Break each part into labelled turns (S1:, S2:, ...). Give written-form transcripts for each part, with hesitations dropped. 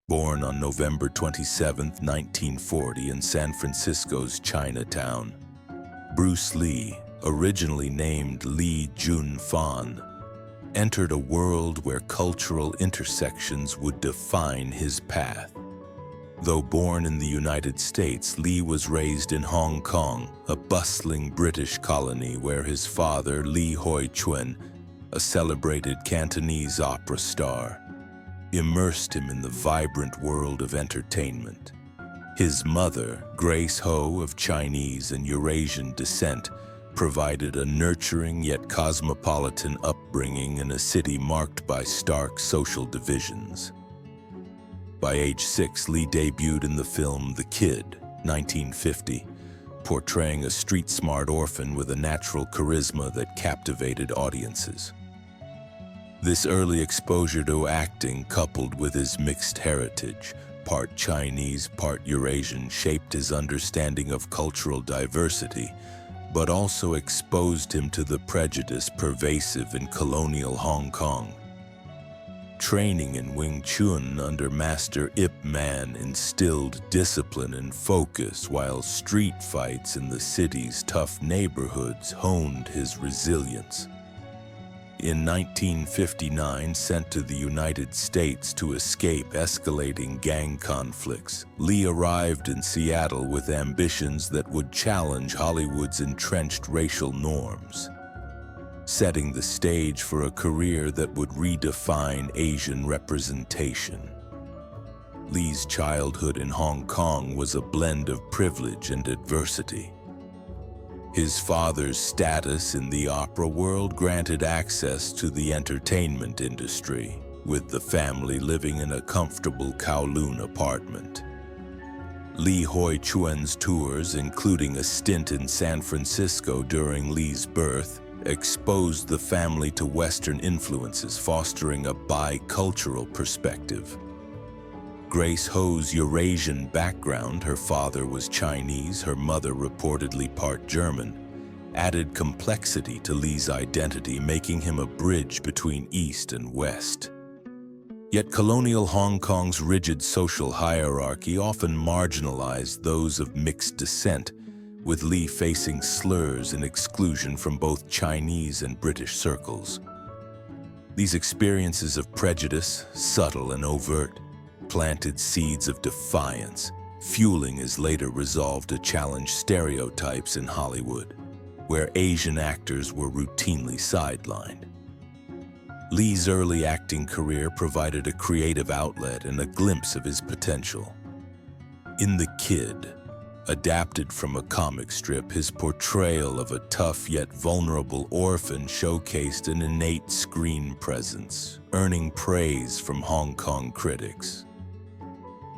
S1: Born on November 27, 1940 in San Francisco's Chinatown, Bruce Lee, originally named Lee Jun-fan, entered a world where cultural intersections would define his path. Though born in the United States, Lee was raised in Hong Kong, a bustling British colony where his father, Lee Hoi-chuen, a celebrated Cantonese opera star, immersed him in the vibrant world of entertainment. His mother, Grace Ho, of Chinese and Eurasian descent, provided a nurturing yet cosmopolitan upbringing in a city marked by stark social divisions. By age 6, Lee debuted in the film The Kid, 1950, portraying a street-smart orphan with a natural charisma that captivated audiences. This early exposure to acting, coupled with his mixed heritage, part Chinese, part Eurasian, shaped his understanding of cultural diversity, but also exposed him to the prejudice pervasive in colonial Hong Kong. Training in Wing Chun under Master Ip Man instilled discipline and focus, while street fights in the city's tough neighborhoods honed his resilience. In 1959, sent to the United States to escape escalating gang conflicts, Lee arrived in Seattle with ambitions that would challenge Hollywood's entrenched racial norms, setting the stage for a career that would redefine Asian representation. Lee's childhood in Hong Kong was a blend of privilege and adversity. His father's status in the opera world granted access to the entertainment industry, with the family living in a comfortable Kowloon apartment. Lee Hoi-chuen's tours, including a stint in San Francisco during Lee's birth, exposed the family to Western influences, fostering a bicultural perspective. Grace Ho's Eurasian background, her father was Chinese, her mother reportedly part German, added complexity to Lee's identity, making him a bridge between East and West. Yet colonial Hong Kong's rigid social hierarchy often marginalized those of mixed descent, with Lee facing slurs and exclusion from both Chinese and British circles. These experiences of prejudice, subtle and overt, planted seeds of defiance, fueling his later resolve to challenge stereotypes in Hollywood, where Asian actors were routinely sidelined. Lee's early acting career provided a creative outlet and a glimpse of his potential. In The Kid, adapted from a comic strip, his portrayal of a tough yet vulnerable orphan showcased an innate screen presence, earning praise from Hong Kong critics.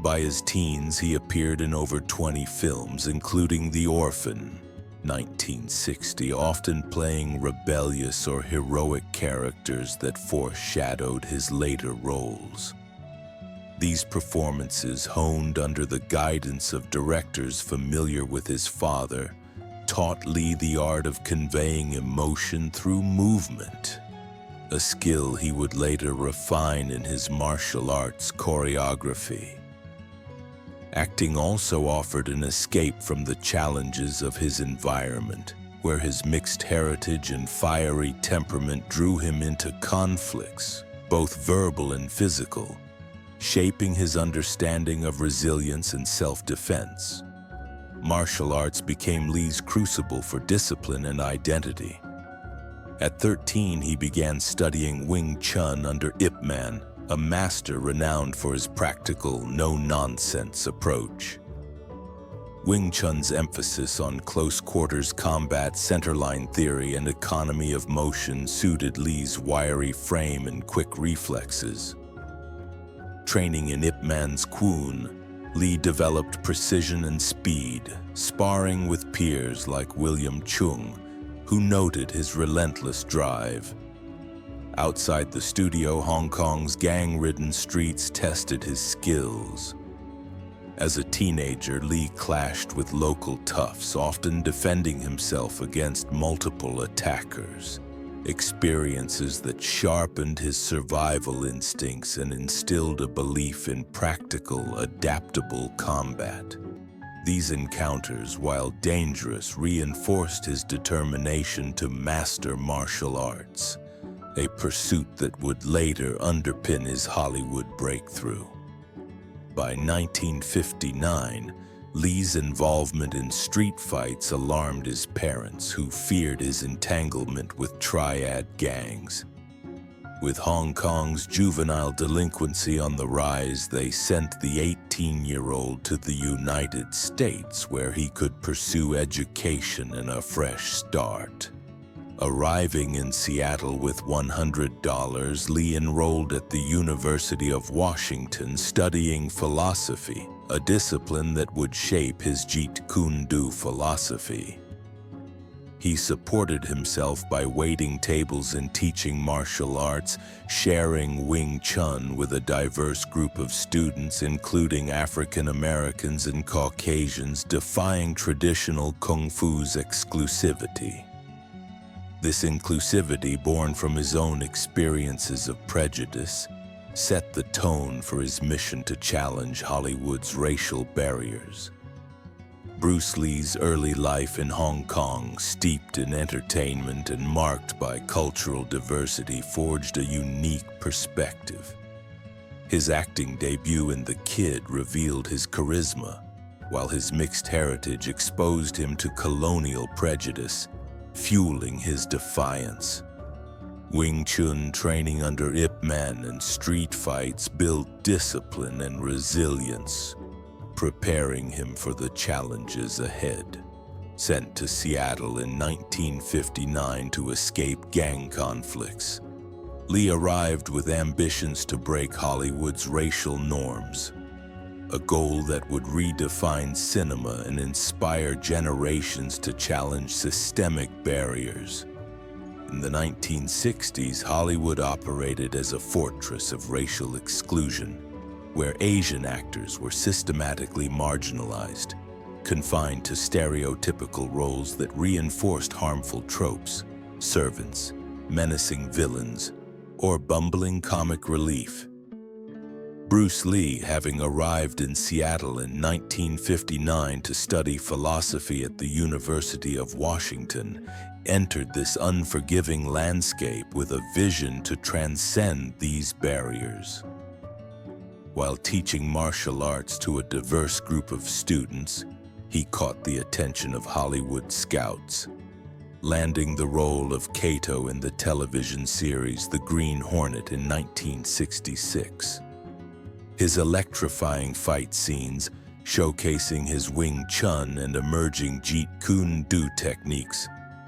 S1: By his teens, he appeared in over 20 films, including The Orphan, 1960, often playing rebellious or heroic characters that foreshadowed his later roles. These performances, honed under the guidance of directors familiar with his father, taught Lee the art of conveying emotion through movement, a skill he would later refine in his martial arts choreography. Acting also offered an escape from the challenges of his environment, where his mixed heritage and fiery temperament drew him into conflicts, both verbal and physical, shaping his understanding of resilience and self-defense. Martial arts became Lee's crucible for discipline and identity. At 13, he began studying Wing Chun under Ip Man, a master renowned for his practical, no-nonsense approach. Wing Chun's emphasis on close-quarters combat, centerline theory, and economy of motion suited Lee's wiry frame and quick reflexes. Training in Ip Man's Kwoon, Lee developed precision and speed, sparring with peers like William Chung, who noted his relentless drive. Outside the studio, Hong Kong's gang-ridden streets tested his skills. As a teenager, Lee clashed with local toughs, often defending himself against multiple attackers. experiences that sharpened his survival instincts and instilled a belief in practical, adaptable combat. These encounters, while dangerous, reinforced his determination to master martial arts, a pursuit that would later underpin his Hollywood breakthrough. By 1959, Lee's involvement in street fights alarmed his parents, who feared his entanglement with triad gangs. With Hong Kong's juvenile delinquency on the rise, they sent the 18-year-old to the United States, where he could pursue education and a fresh start. Arriving in Seattle with $100, Lee enrolled at the University of Washington, studying philosophy, a discipline that would shape his Jeet Kune Do philosophy. He supported himself by waiting tables and teaching martial arts, sharing Wing Chun with a diverse group of students, including African Americans and Caucasians, defying traditional Kung Fu's exclusivity. This inclusivity, born from his own experiences of prejudice, set the tone for his mission to challenge Hollywood's racial barriers. Bruce Lee's early life in Hong Kong, steeped in entertainment and marked by cultural diversity, forged a unique perspective. His acting debut in The Kid revealed his charisma, while his mixed heritage exposed him to colonial prejudice, fueling his defiance. Wing Chun training under Ip Man and street fights built discipline and resilience, preparing him for the challenges ahead. Sent to Seattle in 1959 to escape gang conflicts, Lee arrived with ambitions to break Hollywood's racial norms, a goal that would redefine cinema and inspire generations to challenge systemic barriers. In the 1960s, Hollywood operated as a fortress of racial exclusion, where Asian actors were systematically marginalized, confined to stereotypical roles that reinforced harmful tropes: servants, menacing villains, or bumbling comic relief. Bruce Lee, having arrived in Seattle in 1959 to study philosophy at the University of Washington, entered this unforgiving landscape with a vision to transcend these barriers. While teaching martial arts to a diverse group of students, he caught the attention of Hollywood scouts, landing the role of Kato in the television series The Green Hornet in 1966. His electrifying fight scenes, showcasing his Wing Chun and emerging Jeet Kune Do techniques,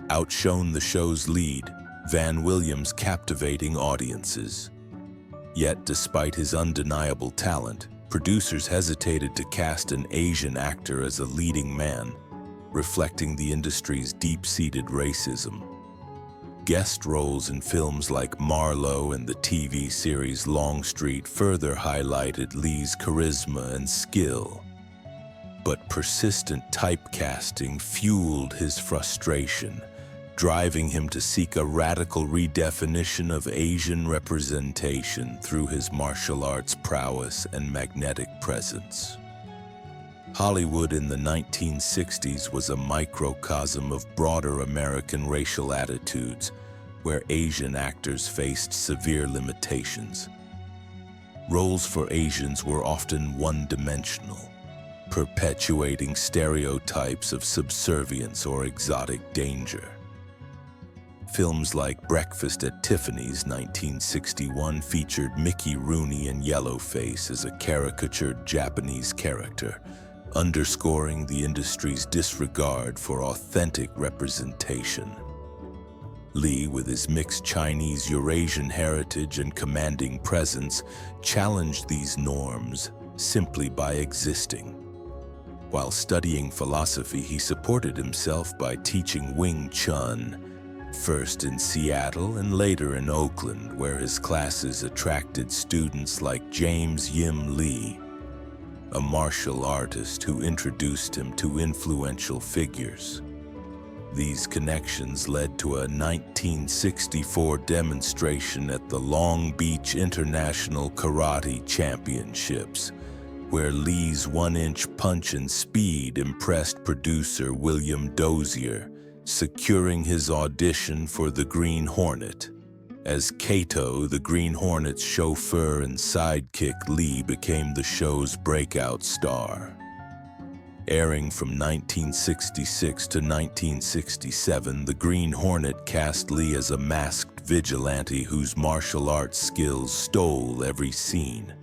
S1: outshone the show's lead, Van Williams, captivating audiences. Yet, despite his undeniable talent, producers hesitated to cast an Asian actor as a leading man, reflecting the industry's deep-seated racism. Guest roles in films like Marlowe and the TV series Longstreet further highlighted Lee's charisma and skill. But persistent typecasting fueled his frustration, driving him to seek a radical redefinition of Asian representation through his martial arts prowess and magnetic presence. Hollywood in the 1960s was a microcosm of broader American racial attitudes, where Asian actors faced severe limitations. Roles for Asians were often one-dimensional, perpetuating stereotypes of subservience or exotic danger. Films like Breakfast at Tiffany's 1961 featured Mickey Rooney in yellowface as a caricatured Japanese character, underscoring the industry's disregard for authentic representation. Lee, with his mixed Chinese-Eurasian heritage and commanding presence, challenged these norms simply by existing. While studying philosophy, he supported himself by teaching Wing Chun, first in Seattle and later in Oakland, where his classes attracted students like James Yim Lee, a martial artist who introduced him to influential figures. These connections led to a 1964 demonstration at the Long Beach International Karate Championships, where Lee's one-inch punch and speed impressed producer William Dozier, securing his audition for the Green Hornet. As Kato, the Green Hornet's chauffeur and sidekick, Lee became the show's breakout star. Airing from 1966 to 1967, the Green Hornet cast Lee as a masked vigilante whose martial arts skills stole every scene.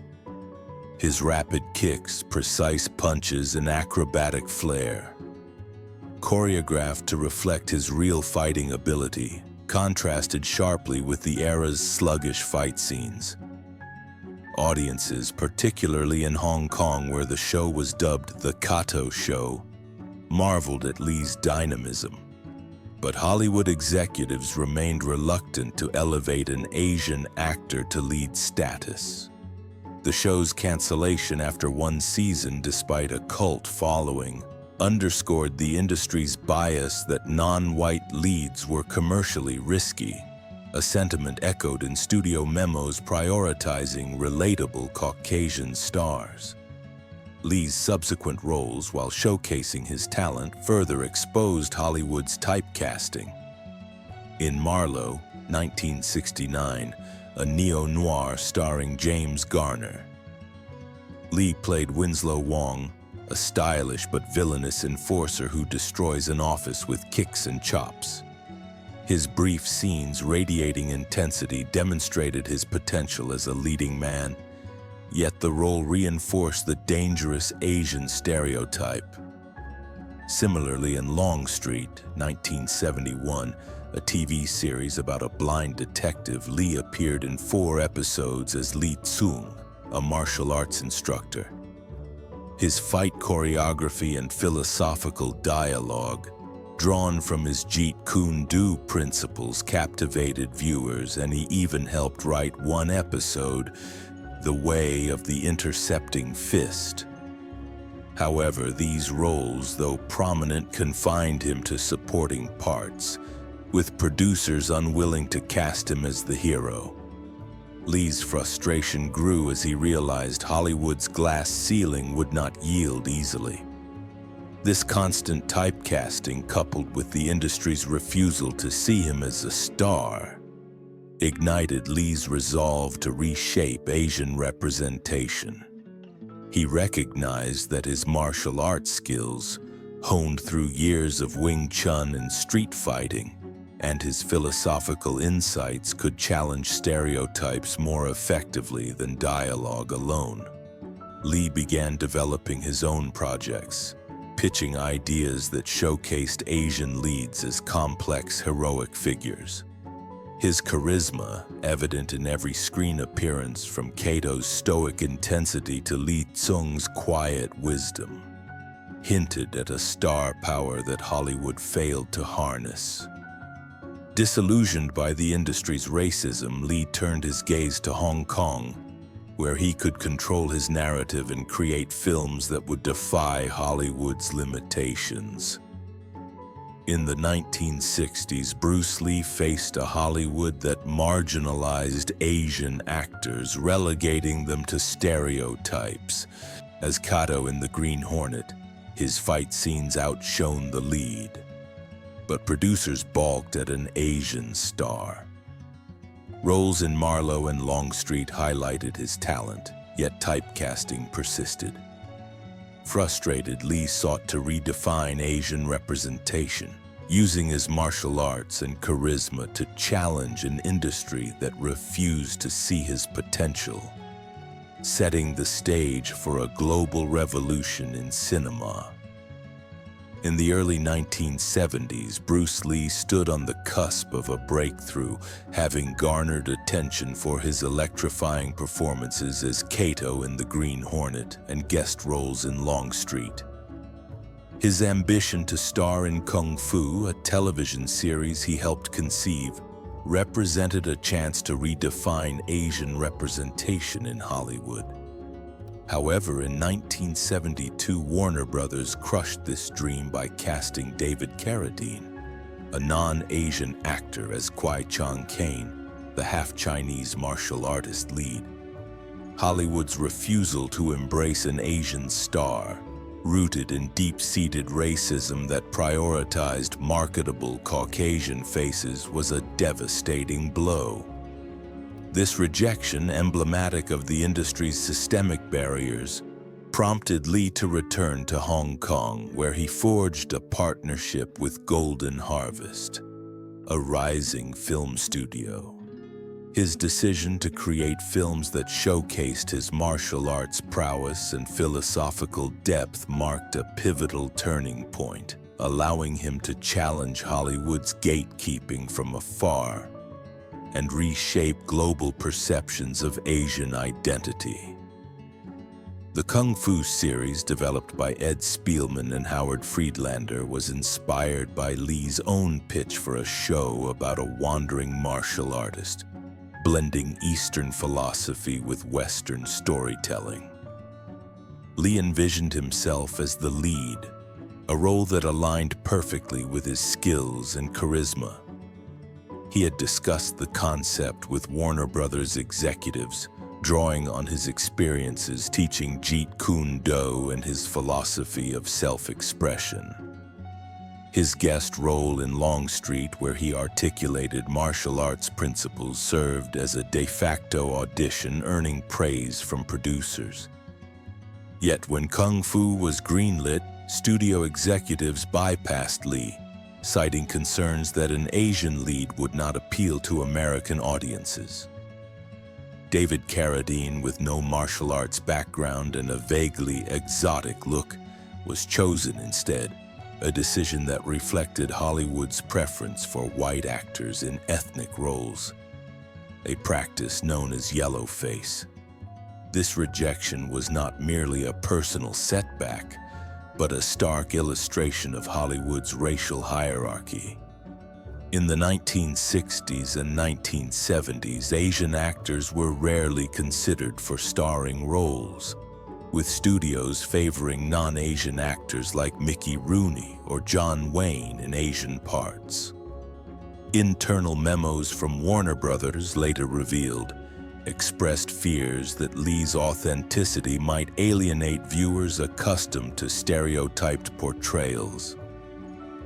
S1: His rapid kicks, precise punches, and acrobatic flair, choreographed to reflect his real fighting ability, contrasted sharply with the era's sluggish fight scenes. Audiences, particularly in Hong Kong where the show was dubbed the Kato Show, marveled at Lee's dynamism. But Hollywood executives remained reluctant to elevate an Asian actor to lead status. The show's cancellation after one season, despite a cult following, underscored the industry's bias that non-white leads were commercially risky, a sentiment echoed in studio memos prioritizing relatable Caucasian stars. Lee's subsequent roles, while showcasing his talent, further exposed Hollywood's typecasting. In Marlowe, 1969, a neo-noir starring James Garner, Lee played Winslow Wong, a stylish but villainous enforcer who destroys an office with kicks and chops. His brief scenes radiating intensity demonstrated his potential as a leading man, yet the role reinforced the dangerous Asian stereotype. Similarly, in Longstreet, 1971, a TV series about a blind detective, Lee appeared in 4 episodes as Lee Tsung, a martial arts instructor. His fight choreography and philosophical dialogue, drawn from his Jeet Kune Do principles, captivated viewers, and he even helped write one episode, The Way of the Intercepting Fist. However, these roles, though prominent, confined him to supporting parts, with producers unwilling to cast him as the hero. Lee's frustration grew as he realized Hollywood's glass ceiling would not yield easily. This constant typecasting, coupled with the industry's refusal to see him as a star, ignited Lee's resolve to reshape Asian representation. He recognized that his martial arts skills, honed through years of Wing Chun and street fighting, and his philosophical insights could challenge stereotypes more effectively than dialogue alone. Lee began developing his own projects, pitching ideas that showcased Asian leads as complex, heroic figures. His charisma, evident in every screen appearance, from Kato's stoic intensity to Lee Tsung's quiet wisdom, hinted at a star power that Hollywood failed to harness. Disillusioned by the industry's racism, Lee turned his gaze to Hong Kong, where he could control his narrative and create films that would defy Hollywood's limitations. In the 1960s, Bruce Lee faced a Hollywood that marginalized Asian actors, relegating them to stereotypes. As Kato in The Green Hornet, his fight scenes outshone the lead. But producers balked at an Asian star. Roles in Marlowe and Longstreet highlighted his talent, yet typecasting persisted. Frustrated, Lee sought to redefine Asian representation, using his martial arts and charisma to challenge an industry that refused to see his potential, setting the stage for a global revolution in cinema. In the early 1970s, Bruce Lee stood on the cusp of a breakthrough, having garnered attention for his electrifying performances as Kato in The Green Hornet and guest roles in Longstreet. His ambition to star in Kung Fu, a television series he helped conceive, represented a chance to redefine Asian representation in Hollywood. However, in 1972, Warner Brothers crushed this dream by casting David Carradine, a non-Asian actor as Kwai Chang-caine, the half-Chinese martial artist lead. Hollywood's refusal to embrace an Asian star, rooted in deep-seated racism that prioritized marketable Caucasian faces, was a devastating blow. This rejection, emblematic of the industry's systemic barriers, prompted Lee to return to Hong Kong, where he forged a partnership with Golden Harvest, a rising film studio. His decision to create films that showcased his martial arts prowess and philosophical depth marked a pivotal turning point, allowing him to challenge Hollywood's gatekeeping from afar and reshape global perceptions of Asian identity. The Kung Fu series, developed by Ed Spielman and Howard Friedlander, was inspired by Lee's own pitch for a show about a wandering martial artist, blending Eastern philosophy with Western storytelling. Lee envisioned himself as the lead, a role that aligned perfectly with his skills and charisma. He had discussed the concept with Warner Brothers executives, drawing on his experiences teaching Jeet Kune Do and his philosophy of self-expression. His guest role in Longstreet, where he articulated martial arts principles, served as a de facto audition, earning praise from producers. Yet when Kung Fu was greenlit, studio executives bypassed Lee, citing concerns that an Asian lead would not appeal to American audiences. David Carradine, with no martial arts background and a vaguely exotic look, was chosen instead, a decision that reflected Hollywood's preference for white actors in ethnic roles, a practice known as yellowface. This rejection was not merely a personal setback, but a stark illustration of Hollywood's racial hierarchy. In the 1960s and 1970s, Asian actors were rarely considered for starring roles, with studios favoring non-Asian actors like Mickey Rooney or John Wayne in Asian parts. Internal memos from Warner Brothers, later revealed, expressed fears that Lee's authenticity might alienate viewers accustomed to stereotyped portrayals.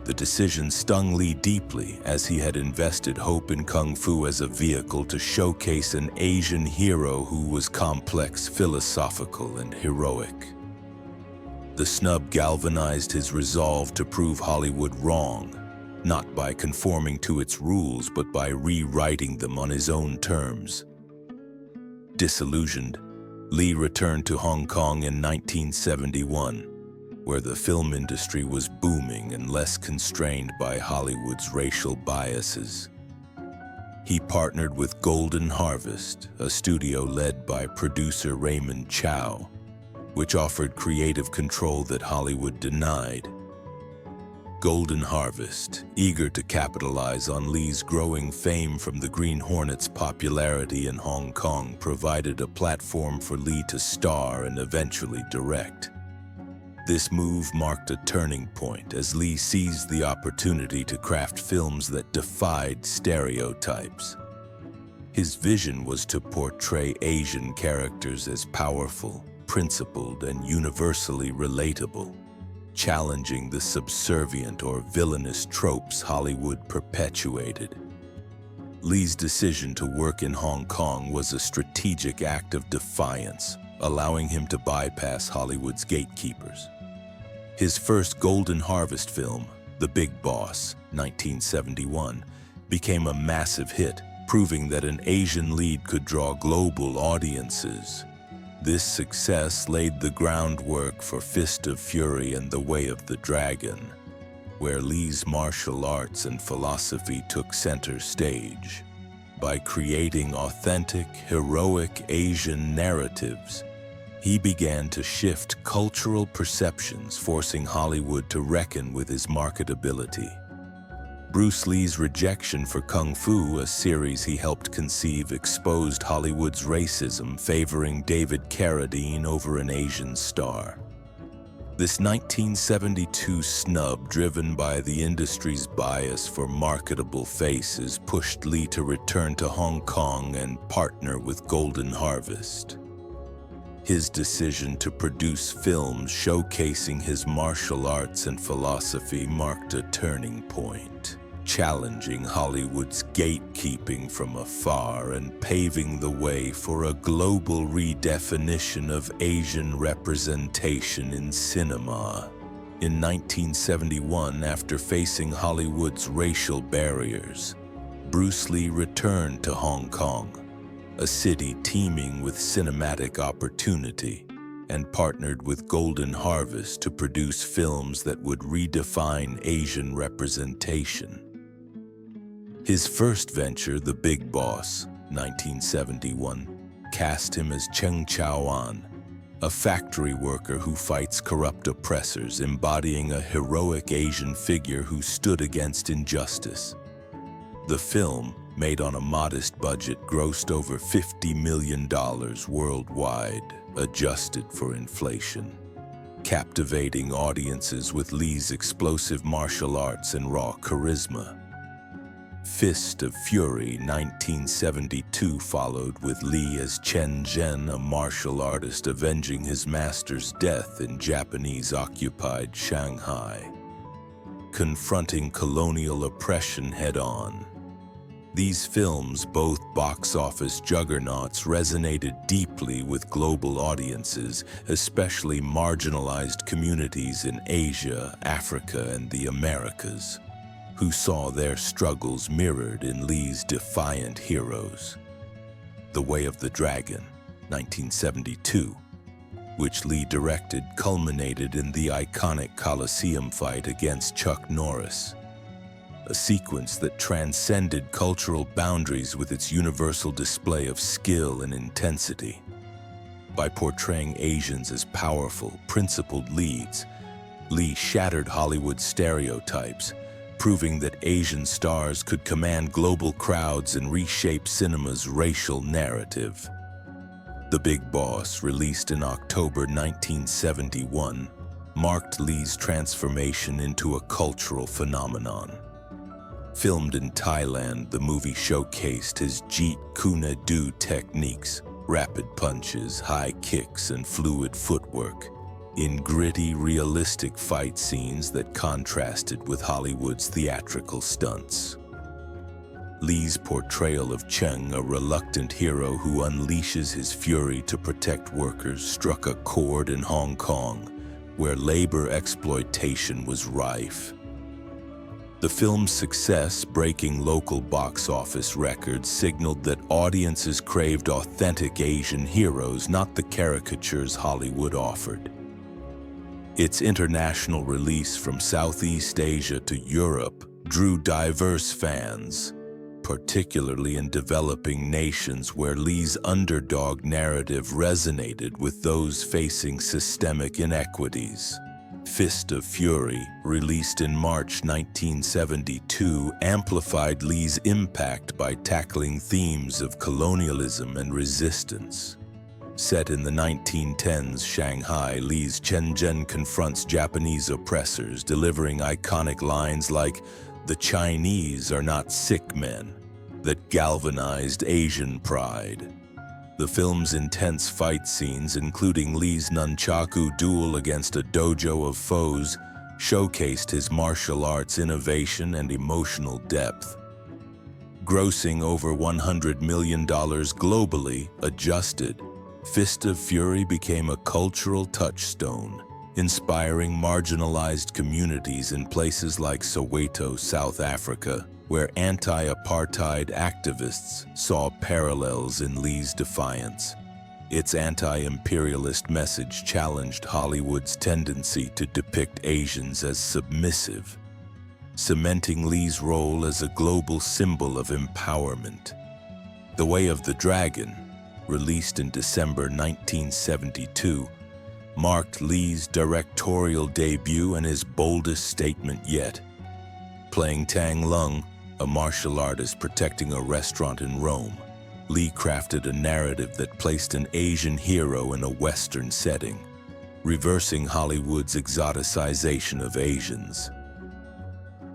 S1: The decision stung Lee deeply, as he had invested hope in Kung Fu as a vehicle to showcase an Asian hero who was complex, philosophical, and heroic. The snub galvanized his resolve to prove Hollywood wrong, not by conforming to its rules, but by rewriting them on his own terms. Disillusioned, Lee returned to Hong Kong in 1971, where the film industry was booming and less constrained by Hollywood's racial biases. He partnered with Golden Harvest, a studio led by producer Raymond Chow, which offered creative control that Hollywood denied. Golden Harvest, eager to capitalize on Lee's growing fame from the Green Hornet's popularity in Hong Kong, provided a platform for Lee to star and eventually direct. This move marked a turning point as Lee seized the opportunity to craft films that defied stereotypes. His vision was to portray Asian characters as powerful, principled, and universally relatable, challenging the subservient or villainous tropes Hollywood perpetuated. Lee's decision to work in Hong Kong was a strategic act of defiance, allowing him to bypass Hollywood's gatekeepers. His first Golden Harvest film, The Big Boss, 1971, became a massive hit, proving that an Asian lead could draw global audiences. This success laid the groundwork for Fist of Fury and The Way of the Dragon, where Lee's martial arts and philosophy took center stage. By creating authentic, heroic Asian narratives, he began to shift cultural perceptions, forcing Hollywood to reckon with his marketability. Bruce Lee's rejection for Kung Fu, a series he helped conceive, exposed Hollywood's racism, favoring David Carradine over an Asian star. This 1972 snub, driven by the industry's bias for marketable faces, pushed Lee to return to Hong Kong and partner with Golden Harvest. His decision to produce films showcasing his martial arts and philosophy marked a turning point, challenging Hollywood's gatekeeping from afar and paving the way for a global redefinition of Asian representation in cinema. In 1971, after facing Hollywood's racial barriers, Bruce Lee returned to Hong Kong, a city teeming with cinematic opportunity, and partnered with Golden Harvest to produce films that would redefine Asian representation. His first venture, The Big Boss, 1971, cast him as Cheng Chao-an, a factory worker who fights corrupt oppressors, embodying a heroic Asian figure who stood against injustice. The film, made on a modest budget, grossed over $50 million worldwide, adjusted for inflation, captivating audiences with Lee's explosive martial arts and raw charisma. Fist of Fury, 1972, followed with Lee as Chen Zhen, a martial artist avenging his master's death in Japanese-occupied Shanghai, confronting colonial oppression head-on. These films, both box office juggernauts, resonated deeply with global audiences, especially marginalized communities in Asia, Africa, and the Americas, who saw their struggles mirrored in Lee's defiant heroes. The Way of the Dragon, 1972, which Lee directed, culminated in the iconic Coliseum fight against Chuck Norris, a sequence that transcended cultural boundaries with its universal display of skill and intensity. By portraying Asians as powerful, principled leads, Lee shattered Hollywood's stereotypes, proving that Asian stars could command global crowds and reshape cinema's racial narrative. The Big Boss, released in October 1971, marked Lee's transformation into a cultural phenomenon. Filmed in Thailand, the movie showcased his Jeet Kune Do techniques, rapid punches, high kicks, and fluid footwork, in gritty, realistic fight scenes that contrasted with Hollywood's theatrical stunts. Lee's portrayal of Cheng, a reluctant hero who unleashes his fury to protect workers, struck a chord in Hong Kong, where labor exploitation was rife. The film's success, breaking local box office records, signaled that audiences craved authentic Asian heroes, not the caricatures Hollywood offered. Its international release from Southeast Asia to Europe drew diverse fans, particularly in developing nations where Lee's underdog narrative resonated with those facing systemic inequities. Fist of Fury, released in March 1972, amplified Lee's impact by tackling themes of colonialism and resistance. Set in the 1910s Shanghai, Lee's Chen Zhen confronts Japanese oppressors, delivering iconic lines like, "The Chinese are not sick men," that galvanized Asian pride. The film's intense fight scenes, including Lee's nunchaku duel against a dojo of foes, showcased his martial arts innovation and emotional depth. Grossing over $100 million globally, adjusted, Fist of Fury became a cultural touchstone, inspiring marginalized communities in places like Soweto, South Africa, where anti-apartheid activists saw parallels in Lee's defiance. Its anti-imperialist message challenged Hollywood's tendency to depict Asians as submissive, cementing Lee's role as a global symbol of empowerment. The Way of the Dragon, released in December 1972, marked Lee's directorial debut and his boldest statement yet. Playing Tang Lung, a martial artist protecting a restaurant in Rome, Lee crafted a narrative that placed an Asian hero in a Western setting, reversing Hollywood's exoticization of Asians.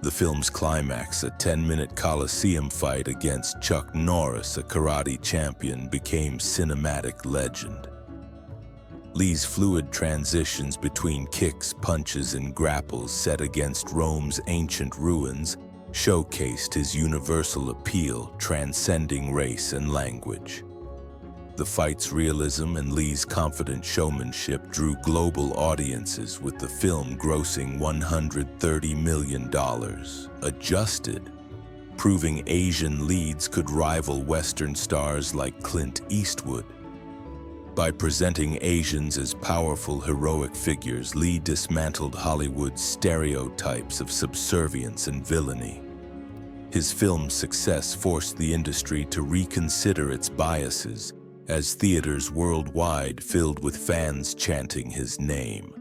S1: The film's climax, a 10-minute Coliseum fight against Chuck Norris, a karate champion, became cinematic legend. Lee's fluid transitions between kicks, punches, and grapples set against Rome's ancient ruins showcased his universal appeal, transcending race and language. The fight's realism and Lee's confident showmanship drew global audiences, with the film grossing $130 million adjusted, proving Asian leads could rival Western stars like Clint Eastwood. By presenting Asians as powerful, heroic figures, Lee dismantled Hollywood's stereotypes of subservience and villainy. His film's success forced the industry to reconsider its biases, as theaters worldwide filled with fans chanting his name.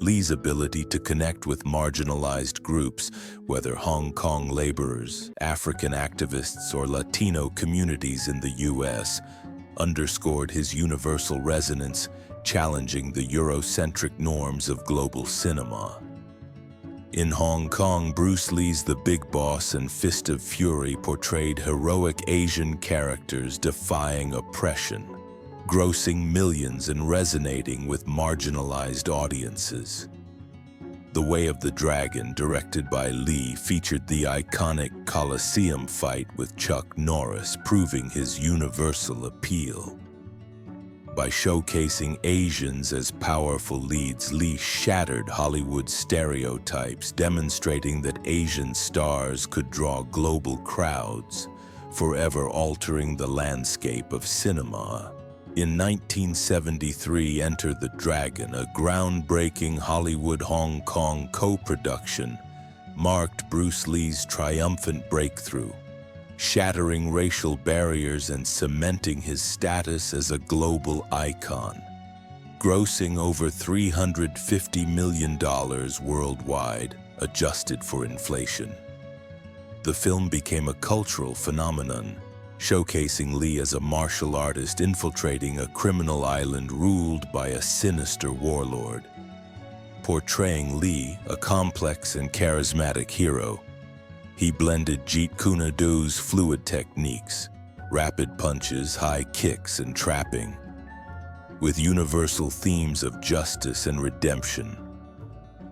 S1: Lee's ability to connect with marginalized groups, whether Hong Kong laborers, African activists, or Latino communities in the U.S., underscored his universal resonance, challenging the Eurocentric norms of global cinema. In Hong Kong, Bruce Lee's The Big Boss and Fist of Fury portrayed heroic Asian characters defying oppression, grossing millions and resonating with marginalized audiences. The Way of the Dragon, directed by Lee, featured the iconic Coliseum fight with Chuck Norris, proving his universal appeal. By showcasing Asians as powerful leads, Lee shattered Hollywood's stereotypes, demonstrating that Asian stars could draw global crowds, forever altering the landscape of cinema. In 1973, Enter the Dragon, a groundbreaking Hollywood-Hong Kong co-production, marked Bruce Lee's triumphant breakthrough, shattering racial barriers and cementing his status as a global icon. Grossing over $350 million worldwide, adjusted for inflation. The film became a cultural phenomenon, showcasing Lee as a martial artist infiltrating a criminal island ruled by a sinister warlord. Portraying Lee, a complex and charismatic hero, he blended Jeet Kune Do's fluid techniques, rapid punches, high kicks, and trapping, with universal themes of justice and redemption,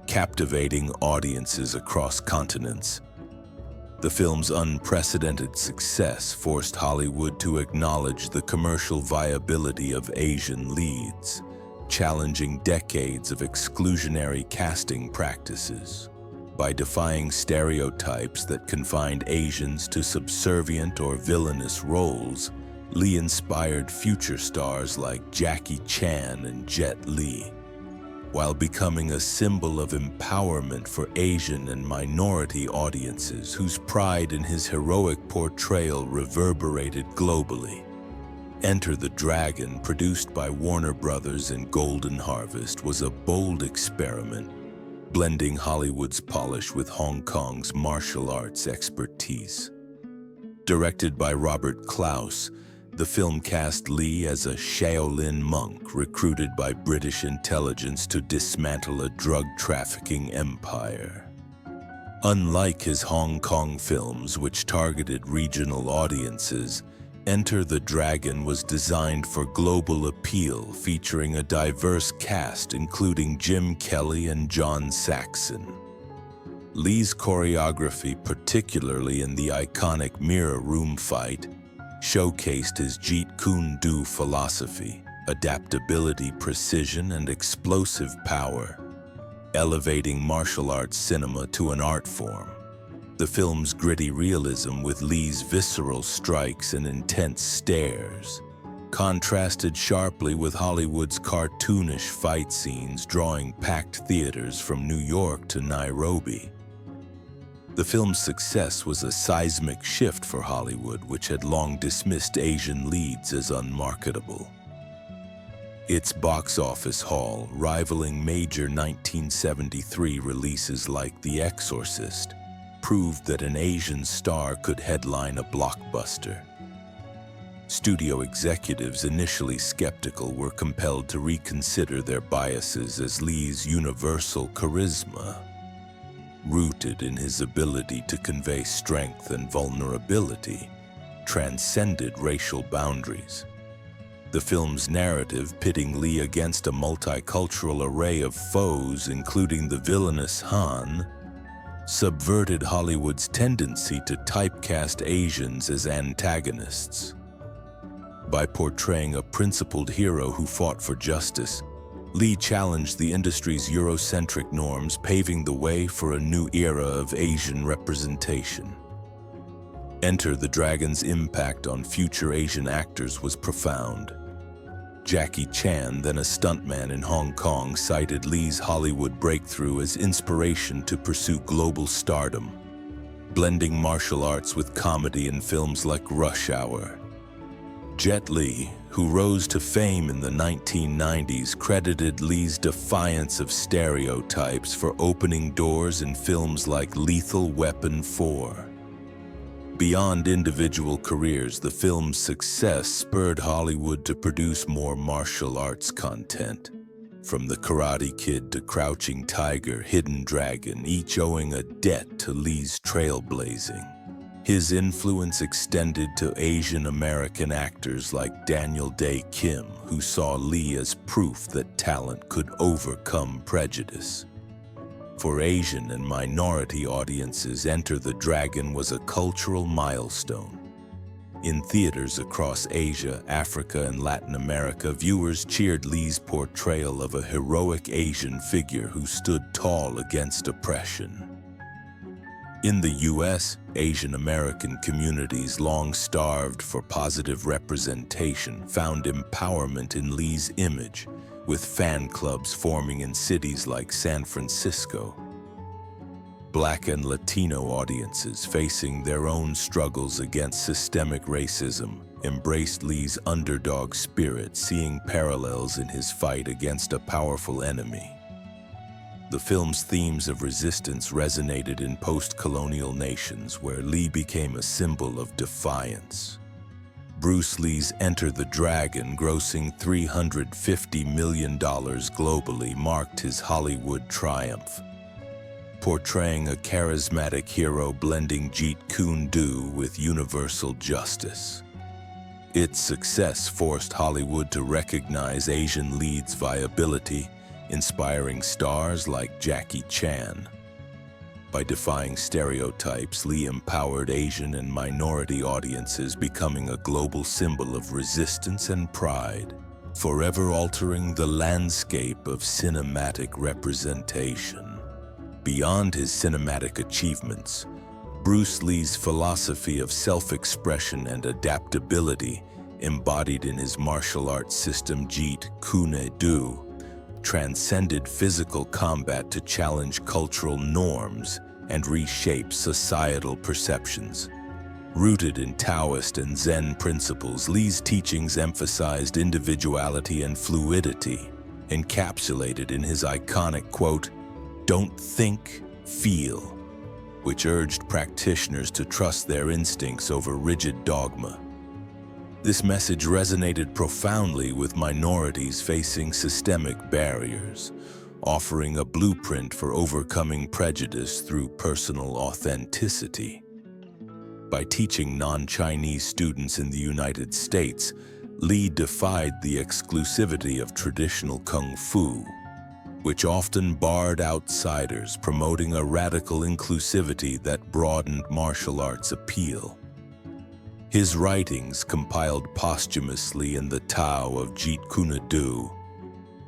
S1: captivating audiences across continents. The film's unprecedented success forced Hollywood to acknowledge the commercial viability of Asian leads, challenging decades of exclusionary casting practices. By defying stereotypes that confined Asians to subservient or villainous roles, Lee inspired future stars like Jackie Chan and Jet Li, while becoming a symbol of empowerment for Asian and minority audiences whose pride in his heroic portrayal reverberated globally. Enter the Dragon, produced by Warner Brothers and Golden Harvest, was a bold experiment, blending Hollywood's polish with Hong Kong's martial arts expertise. Directed by Robert Clouse, the film cast Lee as a Shaolin monk recruited by British intelligence to dismantle a drug trafficking empire. Unlike his Hong Kong films, which targeted regional audiences, Enter the Dragon was designed for global appeal, featuring a diverse cast including Jim Kelly and John Saxon. Lee's choreography, particularly in the iconic mirror room fight, showcased his Jeet Kune Do philosophy, adaptability, precision, and explosive power, elevating martial arts cinema to an art form. The film's gritty realism, with Lee's visceral strikes and intense stares, contrasted sharply with Hollywood's cartoonish fight scenes, drawing packed theaters from New York to Nairobi. The film's success was a seismic shift for Hollywood, which had long dismissed Asian leads as unmarketable. Its box office haul, rivaling major 1973 releases like The Exorcist, proved that an Asian star could headline a blockbuster. Studio executives, initially skeptical, were compelled to reconsider their biases as Lee's universal charisma, rooted in his ability to convey strength and vulnerability, transcended racial boundaries. The film's narrative, pitting Lee against a multicultural array of foes, including the villainous Han, subverted Hollywood's tendency to typecast Asians as antagonists. By portraying a principled hero who fought for justice, Lee challenged the industry's Eurocentric norms, paving the way for a new era of Asian representation. Enter the Dragon's impact on future Asian actors was profound. Jackie Chan, then a stuntman in Hong Kong, cited Lee's Hollywood breakthrough as inspiration to pursue global stardom, blending martial arts with comedy in films like Rush Hour. Jet Li, who rose to fame in the 1990s, credited Lee's defiance of stereotypes for opening doors in films like Lethal Weapon 4. Beyond individual careers, the film's success spurred Hollywood to produce more martial arts content. From The Karate Kid to Crouching Tiger, Hidden Dragon, each owing a debt to Lee's trailblazing. His influence extended to Asian American actors like Daniel Day Kim, who saw Lee as proof that talent could overcome prejudice. For Asian and minority audiences, Enter the Dragon was a cultural milestone. In theaters across Asia, Africa, and Latin America, viewers cheered Lee's portrayal of a heroic Asian figure who stood tall against oppression. In the U.S., Asian American communities, long starved for positive representation, found empowerment in Lee's image, with fan clubs forming in cities like San Francisco. Black and Latino audiences, facing their own struggles against systemic racism, embraced Lee's underdog spirit, seeing parallels in his fight against a powerful enemy. The film's themes of resistance resonated in post-colonial nations, where Lee became a symbol of defiance. Bruce Lee's Enter the Dragon, grossing $350 million globally, marked his Hollywood triumph, portraying a charismatic hero blending Jeet Kune Do with universal justice. Its success forced Hollywood to recognize Asian leads' viability, inspiring stars like Jackie Chan. By defying stereotypes, Lee empowered Asian and minority audiences, becoming a global symbol of resistance and pride, forever altering the landscape of cinematic representation. Beyond his cinematic achievements, Bruce Lee's philosophy of self-expression and adaptability, embodied in his martial arts system Jeet Kune Do, transcended physical combat to challenge cultural norms and reshape societal perceptions. Rooted in Taoist and Zen principles, Lee's teachings emphasized individuality and fluidity, encapsulated in his iconic quote, "Don't think, feel," which urged practitioners to trust their instincts over rigid dogma. This message resonated profoundly with minorities facing systemic barriers, offering a blueprint for overcoming prejudice through personal authenticity. By teaching non-Chinese students in the United States, Lee defied the exclusivity of traditional kung fu, which often barred outsiders, promoting a radical inclusivity that broadened martial arts' appeal. His writings, compiled posthumously in the Tao of Jeet Kune Do,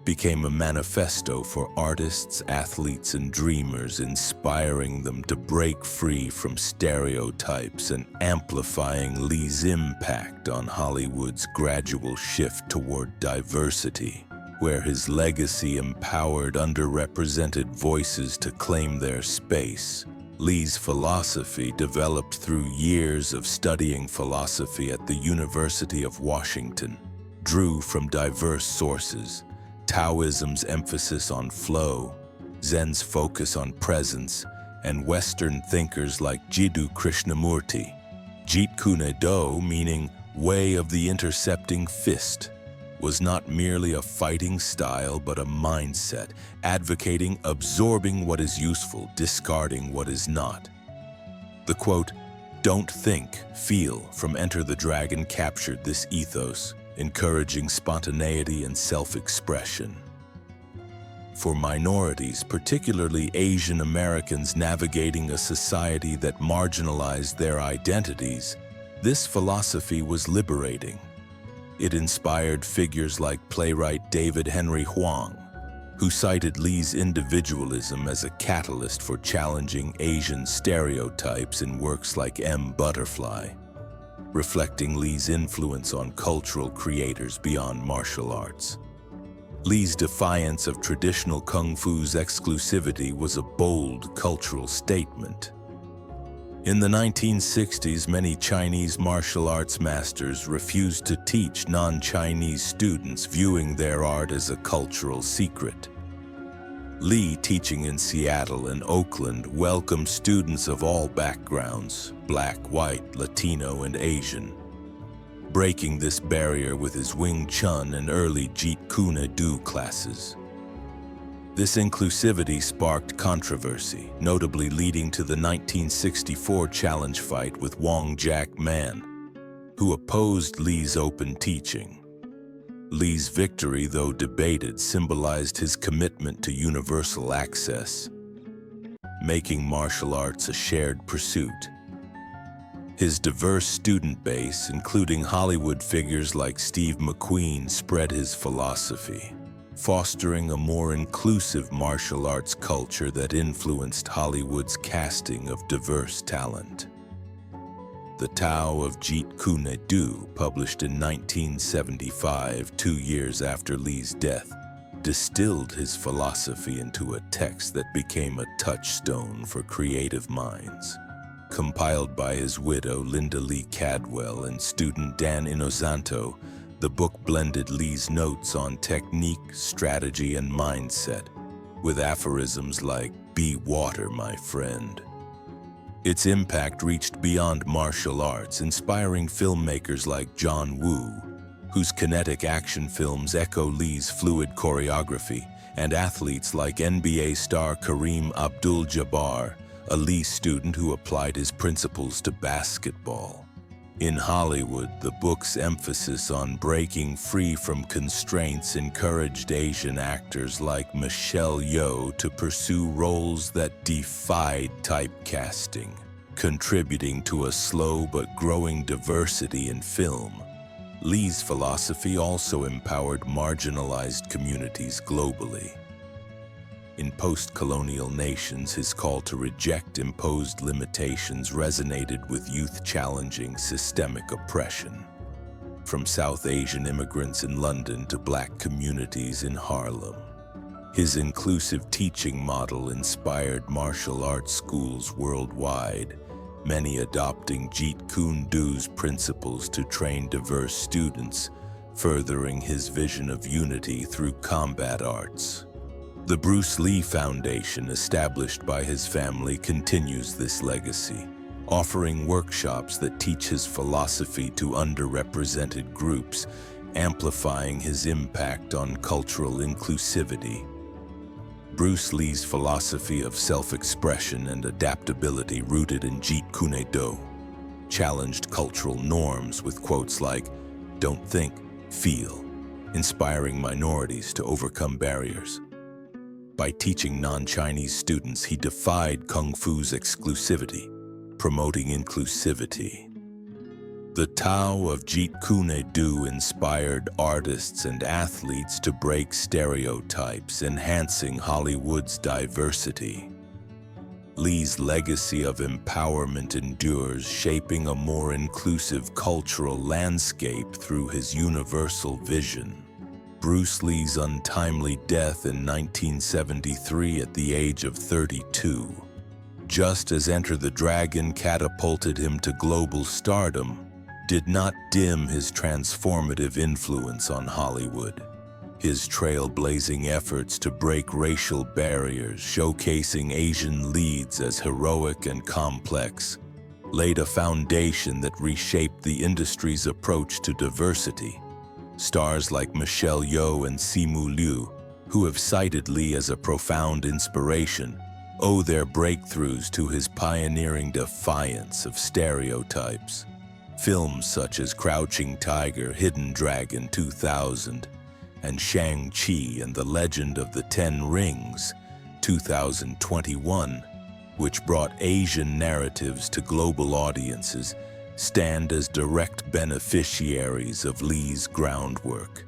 S1: became a manifesto for artists, athletes, and dreamers, inspiring them to break free from stereotypes and amplifying Lee's impact on Hollywood's gradual shift toward diversity, where his legacy empowered underrepresented voices to claim their space. Lee's philosophy, developed through years of studying philosophy at the University of Washington, drew from diverse sources: Taoism's emphasis on flow, Zen's focus on presence, and Western thinkers like Jiddu Krishnamurti. Jeet Kune Do, meaning way of the intercepting fist, was not merely a fighting style but a mindset, advocating absorbing what is useful, discarding what is not. The quote, "Don't think, feel," from Enter the Dragon captured this ethos, encouraging spontaneity and self-expression. For minorities, particularly Asian Americans navigating a society that marginalized their identities, this philosophy was liberating. It inspired figures like playwright David Henry Hwang, who cited Lee's individualism as a catalyst for challenging Asian stereotypes in works like M. Butterfly, reflecting Lee's influence on cultural creators beyond martial arts. Lee's defiance of traditional kung fu's exclusivity was a bold cultural statement. In the 1960s, many Chinese martial arts masters refused to teach non-Chinese students, viewing their art as a cultural secret. Lee, teaching in Seattle and Oakland, welcomed students of all backgrounds, Black, white, Latino, and Asian, breaking this barrier with his Wing Chun and early Jeet Kune Do classes. This inclusivity sparked controversy, notably leading to the 1964 challenge fight with Wong Jack Man, who opposed Lee's open teaching. Lee's victory, though debated, symbolized his commitment to universal access, making martial arts a shared pursuit. His diverse student base, including Hollywood figures like Steve McQueen, spread his philosophy, fostering a more inclusive martial arts culture that influenced Hollywood's casting of diverse talent. The Tao of Jeet Kune Do, published in 1975, 2 years after Lee's death, distilled his philosophy into a text that became a touchstone for creative minds. Compiled by his widow, Linda Lee Cadwell, and student Dan Inosanto, the book blended Lee's notes on technique, strategy, and mindset, with aphorisms like, "Be water, my friend." Its impact reached beyond martial arts, inspiring filmmakers like John Woo, whose kinetic action films echo Lee's fluid choreography, and athletes like NBA star Kareem Abdul-Jabbar, a Lee student who applied his principles to basketball. In Hollywood, the book's emphasis on breaking free from constraints encouraged Asian actors like Michelle Yeoh to pursue roles that defied typecasting, contributing to a slow but growing diversity in film. Lee's philosophy also empowered marginalized communities globally. In post-colonial nations, his call to reject imposed limitations resonated with youth challenging systemic oppression. From South Asian immigrants in London to Black communities in Harlem, his inclusive teaching model inspired martial arts schools worldwide, many adopting Jeet Kune Do's principles to train diverse students, furthering his vision of unity through combat arts. The Bruce Lee Foundation, established by his family, continues this legacy, offering workshops that teach his philosophy to underrepresented groups, amplifying his impact on cultural inclusivity. Bruce Lee's philosophy of self-expression and adaptability, rooted in Jeet Kune Do, challenged cultural norms with quotes like, "Don't think, feel," inspiring minorities to overcome barriers. By teaching non-Chinese students, he defied Kung Fu's exclusivity, promoting inclusivity. The Tao of Jeet Kune Do inspired artists and athletes to break stereotypes, enhancing Hollywood's diversity. Lee's legacy of empowerment endures, shaping a more inclusive cultural landscape through his universal vision. Bruce Lee's untimely death in 1973 at the age of 32, just as Enter the Dragon catapulted him to global stardom, did not dim his transformative influence on Hollywood. His trailblazing efforts to break racial barriers, showcasing Asian leads as heroic and complex, laid a foundation that reshaped the industry's approach to diversity. Stars like Michelle Yeoh and Simu Liu, who have cited Lee as a profound inspiration, owe their breakthroughs to his pioneering defiance of stereotypes. Films such as Crouching Tiger, Hidden Dragon 2000, and Shang-Chi and the Legend of the Ten Rings 2021, which brought Asian narratives to global audiences, stand as direct beneficiaries of Lee's groundwork.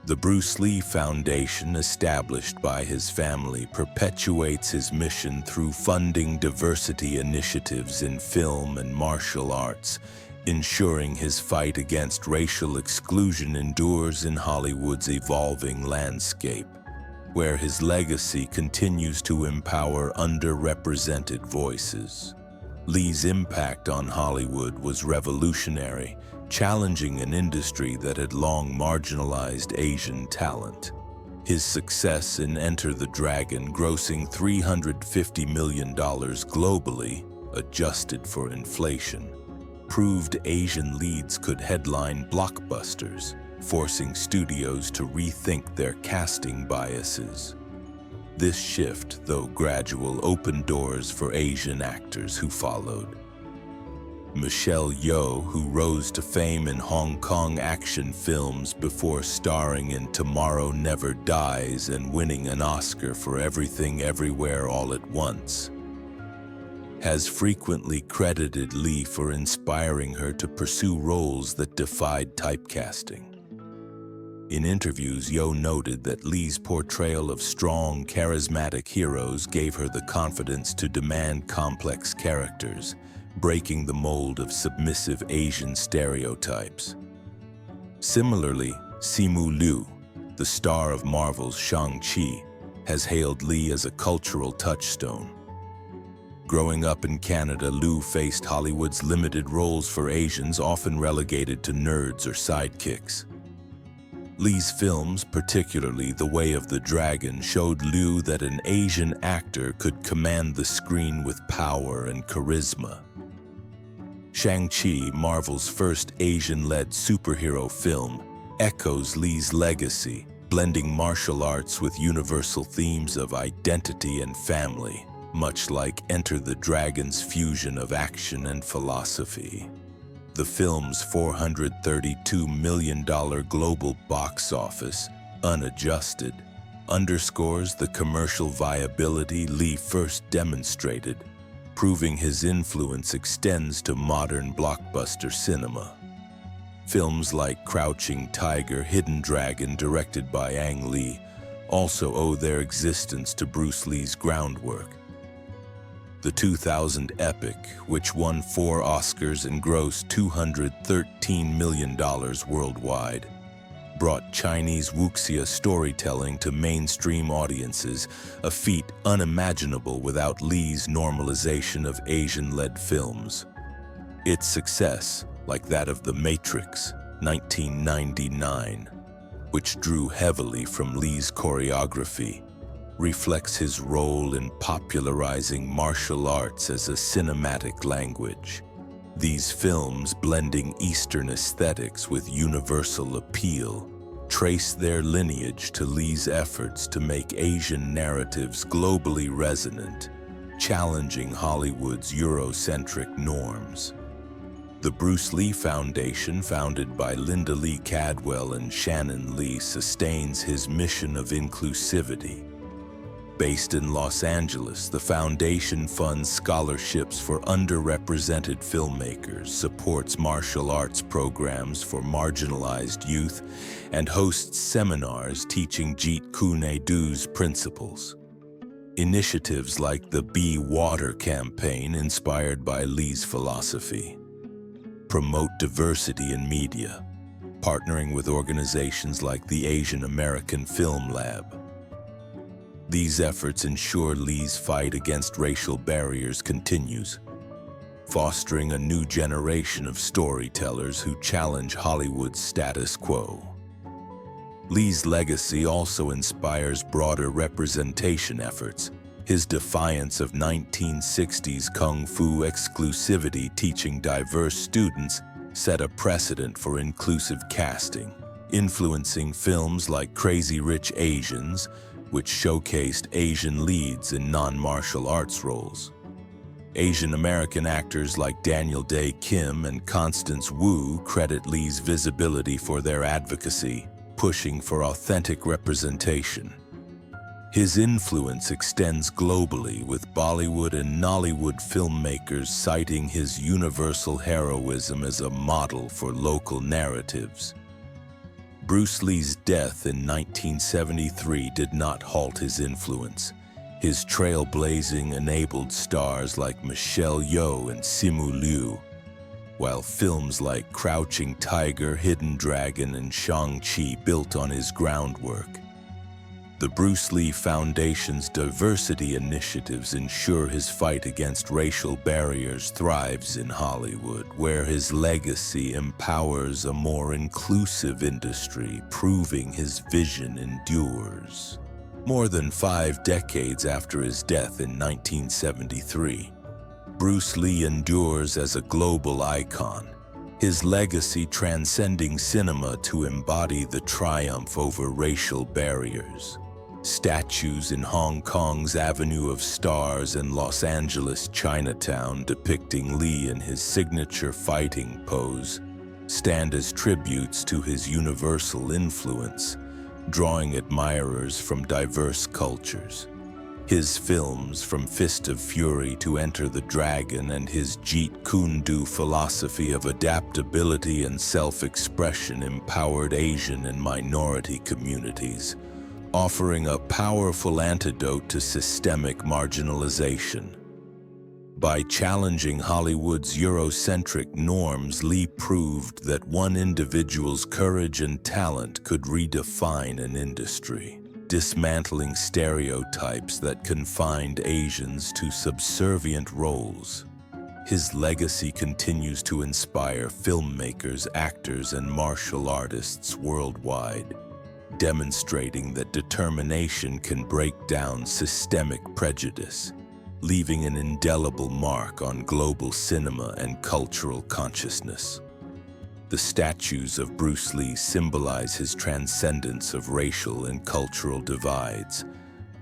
S1: The Bruce Lee Foundation, established by his family, perpetuates his mission through funding diversity initiatives in film and martial arts, ensuring his fight against racial exclusion endures in Hollywood's evolving landscape, where his legacy continues to empower underrepresented voices. Lee's impact on Hollywood was revolutionary, challenging an industry that had long marginalized Asian talent. His success in Enter the Dragon, grossing $350 million globally, adjusted for inflation, proved Asian leads could headline blockbusters, forcing studios to rethink their casting biases. This shift, though gradual, opened doors for Asian actors who followed. Michelle Yeoh, who rose to fame in Hong Kong action films before starring in Tomorrow Never Dies and winning an Oscar for Everything Everywhere All at Once, has frequently credited Lee for inspiring her to pursue roles that defied typecasting. In interviews, Yeoh noted that Lee's portrayal of strong, charismatic heroes gave her the confidence to demand complex characters, breaking the mold of submissive Asian stereotypes. Similarly, Simu Liu, the star of Marvel's Shang-Chi, has hailed Lee as a cultural touchstone. Growing up in Canada, Liu faced Hollywood's limited roles for Asians, often relegated to nerds or sidekicks. Lee's films, particularly The Way of the Dragon, showed Liu that an Asian actor could command the screen with power and charisma. Shang-Chi, Marvel's first Asian-led superhero film, echoes Lee's legacy, blending martial arts with universal themes of identity and family, much like Enter the Dragon's fusion of action and philosophy. The film's $432 million global box office, unadjusted, underscores the commercial viability Lee first demonstrated, proving his influence extends to modern blockbuster cinema. Films like Crouching Tiger, Hidden Dragon, directed by Ang Lee, also owe their existence to Bruce Lee's groundwork. The 2000 epic, which won 4 Oscars and grossed $213 million worldwide, brought Chinese wuxia storytelling to mainstream audiences, a feat unimaginable without Lee's normalization of Asian-led films. Its success, like that of The Matrix, 1999, which drew heavily from Lee's choreography, reflects his role in popularizing martial arts as a cinematic language. These films, blending Eastern aesthetics with universal appeal, trace their lineage to Lee's efforts to make Asian narratives globally resonant, challenging Hollywood's Eurocentric norms. The Bruce Lee Foundation, founded by Linda Lee Cadwell and Shannon Lee, sustains his mission of inclusivity. Based in Los Angeles, the foundation funds scholarships for underrepresented filmmakers, supports martial arts programs for marginalized youth, and hosts seminars teaching Jeet Kune Do's principles. Initiatives like the Be Water campaign, inspired by Lee's philosophy, promote diversity in media, partnering with organizations like the Asian American Film Lab. These efforts ensure Lee's fight against racial barriers continues, fostering a new generation of storytellers who challenge Hollywood's status quo. Lee's legacy also inspires broader representation efforts, His defiance of 1960s kung fu exclusivity teaching diverse students set a precedent for inclusive casting, influencing films like Crazy Rich Asians, which showcased Asian leads in non-martial arts roles. Asian American actors like Daniel Day Kim and Constance Wu credit Lee's visibility for their advocacy, pushing for authentic representation. His influence extends globally, with Bollywood and Nollywood filmmakers citing his universal heroism as a model for local narratives. Bruce Lee's death in 1973 did not halt his influence. His trailblazing enabled stars like Michelle Yeoh and Simu Liu, while films like Crouching Tiger, Hidden Dragon, and Shang-Chi built on his groundwork. The Bruce Lee Foundation's diversity initiatives ensure his fight against racial barriers thrives in Hollywood, where his legacy empowers a more inclusive industry, proving his vision endures. More than 5 decades after his death in 1973, Bruce Lee endures as a global icon, his legacy transcending cinema to embody the triumph over racial barriers. Statues in Hong Kong's Avenue of Stars and Los Angeles' Chinatown depicting Lee in his signature fighting pose stand as tributes to his universal influence, drawing admirers from diverse cultures. His films, from Fist of Fury to Enter the Dragon, and his Jeet Kune Do philosophy of adaptability and self-expression empowered Asian and minority communities, offering a powerful antidote to systemic marginalization. By challenging Hollywood's Eurocentric norms, Lee proved that one individual's courage and talent could redefine an industry, dismantling stereotypes that confined Asians to subservient roles. His legacy continues to inspire filmmakers, actors, and martial artists worldwide, demonstrating that determination can break down systemic prejudice, leaving an indelible mark on global cinema and cultural consciousness. The statues of Bruce Lee symbolize his transcendence of racial and cultural divides.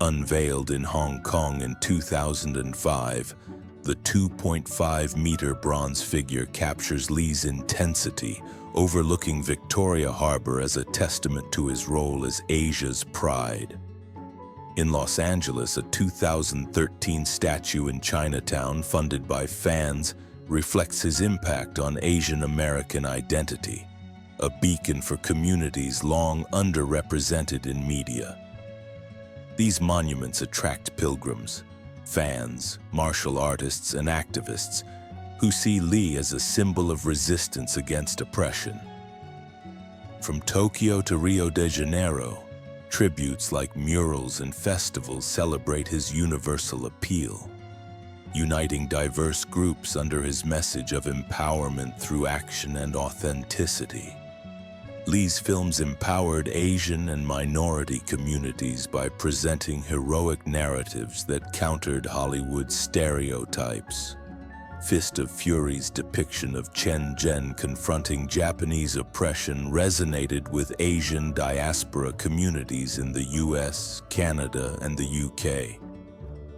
S1: Unveiled in Hong Kong in 2005, the 2.5-meter bronze figure captures Lee's intensity, overlooking Victoria Harbor as a testament to his role as Asia's pride. In Los Angeles, a 2013 statue in Chinatown, funded by fans, reflects his impact on Asian American identity, a beacon for communities long underrepresented in media. These monuments attract pilgrims, fans, martial artists, and activists who see Lee as a symbol of resistance against oppression. From Tokyo to Rio de Janeiro, tributes like murals and festivals celebrate his universal appeal, uniting diverse groups under his message of empowerment through action and authenticity. Lee's films empowered Asian and minority communities by presenting heroic narratives that countered Hollywood's stereotypes. Fist of Fury's depiction of Chen Zhen confronting Japanese oppression resonated with Asian diaspora communities in the US, Canada, and the UK,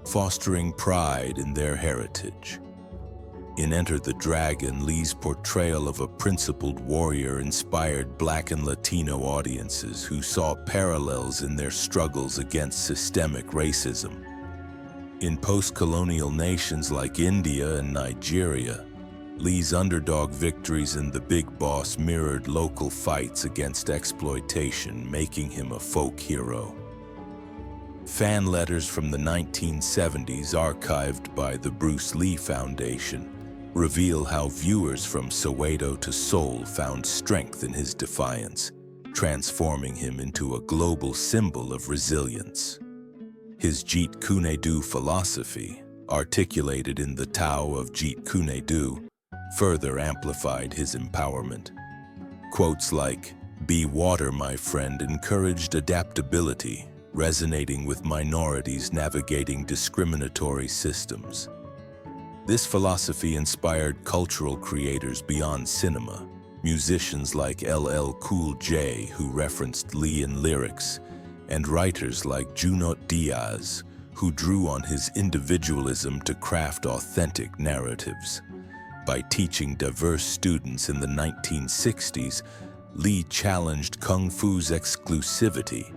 S1: fostering pride in their heritage. In Enter the Dragon, Lee's portrayal of a principled warrior inspired Black and Latino audiences who saw parallels in their struggles against systemic racism. In post-colonial nations like India and Nigeria, Lee's underdog victories in The Big Boss mirrored local fights against exploitation, making him a folk hero. Fan letters from the 1970s, archived by the Bruce Lee Foundation, reveal how viewers from Soweto to Seoul found strength in his defiance, transforming him into a global symbol of resilience. His Jeet Kune Do philosophy, articulated in the Tao of Jeet Kune Do, further amplified his empowerment. Quotes like, "Be water, my friend," encouraged adaptability, resonating with minorities navigating discriminatory systems. This philosophy inspired cultural creators beyond cinema, musicians like LL Cool J, who referenced Lee in lyrics, and writers like Junot Diaz, who drew on his individualism to craft authentic narratives. By teaching diverse students in the 1960s, Lee challenged Kung Fu's exclusivity,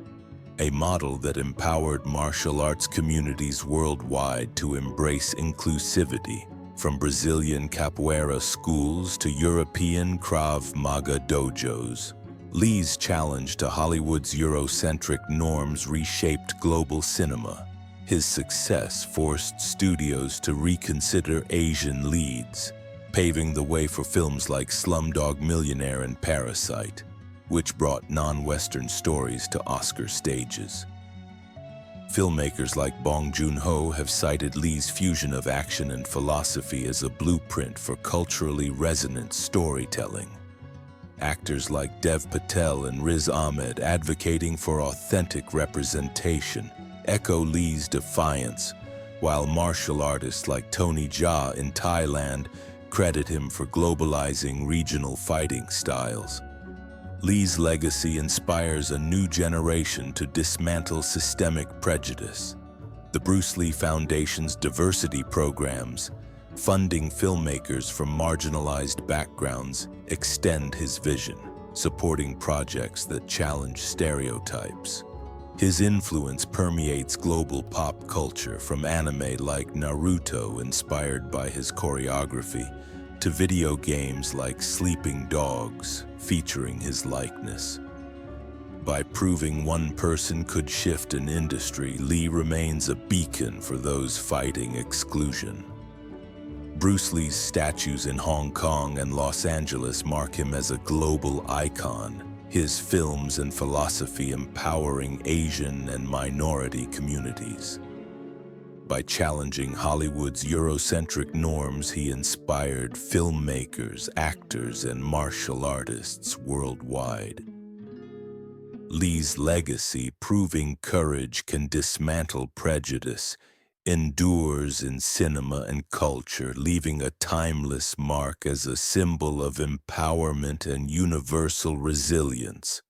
S1: a model that empowered martial arts communities worldwide to embrace inclusivity, from Brazilian capoeira schools to European Krav Maga dojos. Lee's challenge to Hollywood's Eurocentric norms reshaped global cinema. His success forced studios to reconsider Asian leads, paving the way for films like Slumdog Millionaire and Parasite, which brought non-Western stories to Oscar stages. Filmmakers like Bong Joon-ho have cited Lee's fusion of action and philosophy as a blueprint for culturally resonant storytelling. Actors like Dev Patel and Riz Ahmed, advocating for authentic representation, echo Lee's defiance, while martial artists like Tony Jaa in Thailand credit him for globalizing regional fighting styles. Lee's legacy inspires a new generation to dismantle systemic prejudice. The Bruce Lee Foundation's diversity programs, funding filmmakers from marginalized backgrounds, extend his vision, supporting projects that challenge stereotypes. His influence permeates global pop culture, from anime like Naruto, inspired by his choreography, to video games like Sleeping Dogs, featuring his likeness. By proving one person could shift an industry, Lee remains a beacon for those fighting exclusion. Bruce Lee's statues in Hong Kong and Los Angeles mark him as a global icon, his films and philosophy empowering Asian and minority communities. By challenging Hollywood's Eurocentric norms, he inspired filmmakers, actors, and martial artists worldwide. Lee's legacy, proving courage can dismantle prejudice, endures in cinema and culture, leaving a timeless mark as a symbol of empowerment and universal resilience.